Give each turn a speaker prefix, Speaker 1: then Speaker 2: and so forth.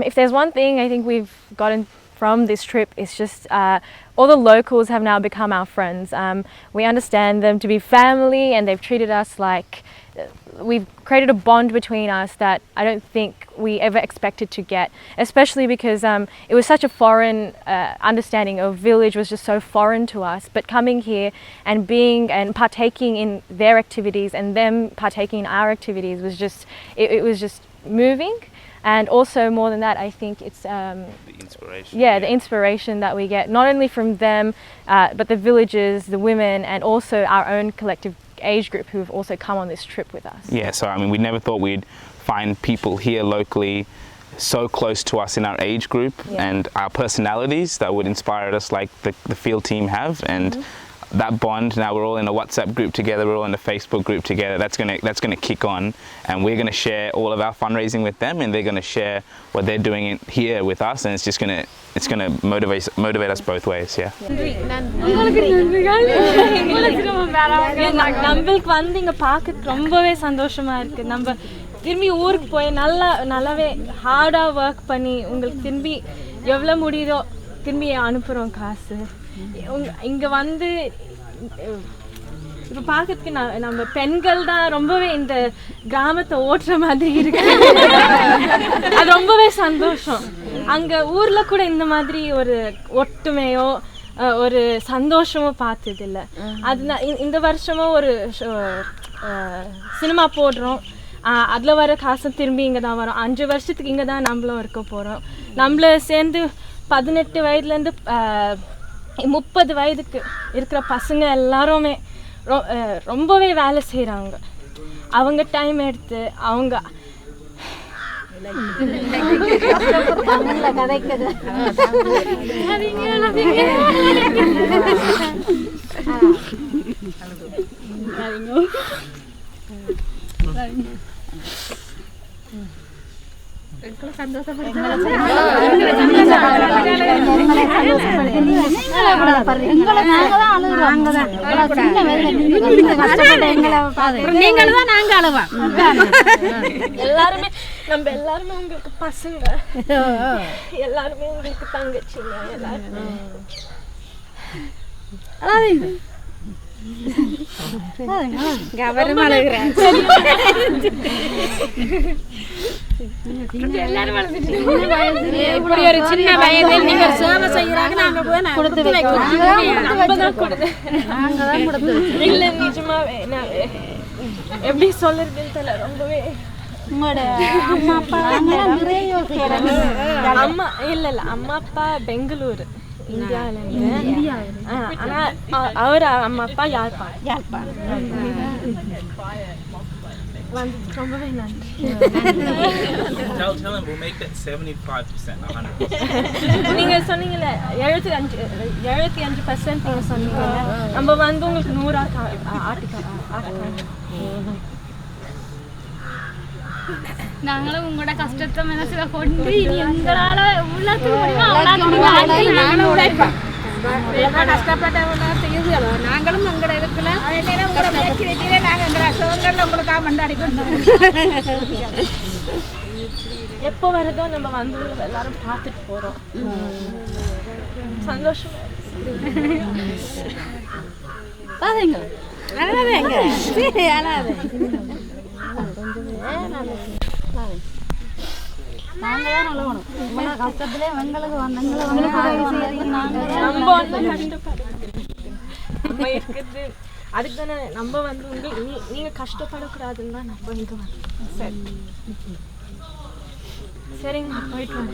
Speaker 1: If there's one thing I think we've gotten from this trip, it's just all the locals have now become our friends. We understand them to be family, and they've treated us like we've created a bond between us that I don't think we ever expected to get, especially because it was such a foreign understanding of village was just so foreign to us. But coming here and being and partaking in their activities and them partaking in our activities was just it was just moving. And also more than that, I think it's the
Speaker 2: inspiration.
Speaker 1: The inspiration that we get not only from them, but the villagers, the women, and also our own collective age group who've also come on this trip with us.
Speaker 2: Yeah, so I mean, we never thought we'd find people here locally so close to us in our age group and our personalities that would inspire us like the field team have. And that bond, now we're all in a WhatsApp group together, we're all in a Facebook group together, that's gonna kick on, and we're gonna share all of our fundraising with them, and they're gonna share what they're doing here with us, and it's gonna motivate us both ways.
Speaker 3: நம்மளுக்கு வந்து இங்க பார்க்க ரொம்பவே சந்தோஷமா இருக்கு. நம்ம திரும்பி ஊருக்கு போய் நல்லாவே ஹார்டா ஒர்க் பண்ணி உங்களுக்கு திரும்பி எவ்வளோ முடியுதோ திரும்பி அனுப்புகிறோம் காசு. இங்கே வந்து இப்போ பார்க்கறதுக்கு நம்ம பெண்கள் தான் ரொம்பவே இந்த கிராமத்தை ஓட்டுற மாதிரி இருக்கு. அது ரொம்பவே சந்தோஷம். அங்கே ஊரில் கூட இந்த மாதிரி ஒரு ஒற்றுமையோ ஒரு சந்தோஷமோ பார்த்ததில்ல. அது இந்த வருஷமும் ஒரு சினிமா போடுறோம், அதில் வர காசு திரும்பி இங்கே தான் வரும். 5 வருஷத்துக்கு இங்கே தான் நம்மளும் இருக்க போகிறோம். நம்மள சேர்ந்து 18 வயதுலேருந்து 30 வயதுக்கு இருக்கிற பசங்க எல்லாருமே ரொம்பவே வேலை செய்கிறாங்க. அவங்க டைம் எடுத்து அவங்க எல்லாருமே நம்ம எல்லாருமே உங்களுக்கு பசங்க, எல்லாருமே உங்களுக்கு தங்கச்சிங்க, எல்லாரும்
Speaker 4: இப்படி ஒரு சின்ன வயதில் நீங்க சேவை செய்யறாங்க, நாங்க போய் கொடுத்து வைக்கிறோம்.
Speaker 3: இல்ல நிஜமாவே எப்படி சொல்றதுன்னு தெரியல. ரொம்பவே
Speaker 4: அம்மா அப்பா
Speaker 3: அம்மா இல்ல அம்மா அப்பா பெங்களூரு இந்தியாவிலேருந்து. ஆனால் அவர் அம்மா அப்பா யாழ்ப்பாணம். ரொம்பவே நன்றி.
Speaker 2: Tell him we'll make that 75%, not 100%.
Speaker 3: நீங்க சொன்னீங்கல்ல 75% நீங்க சொன்னீங்கல்ல, நம்ம வந்து உங்களுக்கு 100 ஆட்டிக்கலாம்.
Speaker 4: நாங்களும் உங்களோட கஷ்டத்தை மனசுல கொண்டு இனி எங்களால உள்ளத்துக்கு முடியுமோ அவ்வளோ நாங்களும் உழைப்போம். கஷ்டப்பட்டவங்க செய்யுதோ நாங்களும் எங்களோட இடத்துல நாங்கள் எங்களை சுதந்திரம் உங்களுக்காக மண்டாடி கொண்டு
Speaker 3: எப்போ வருதோ நம்ம வந்து எல்லாரும் பார்த்துட்டு போறோம். சந்தோஷம்.
Speaker 4: நாங்கதான் நல்லவணும். உங்களோட கஷ்டத்திலே எங்களுக்கு
Speaker 3: நம்ம இருக்குது. அதுக்கு தானே நம்ம வந்து நீங்க கஷ்டப்படக்கூடாதுன்னு தான் நம்ம இங்க வந்து. சரிங்க, போயிட்டு வாங்க.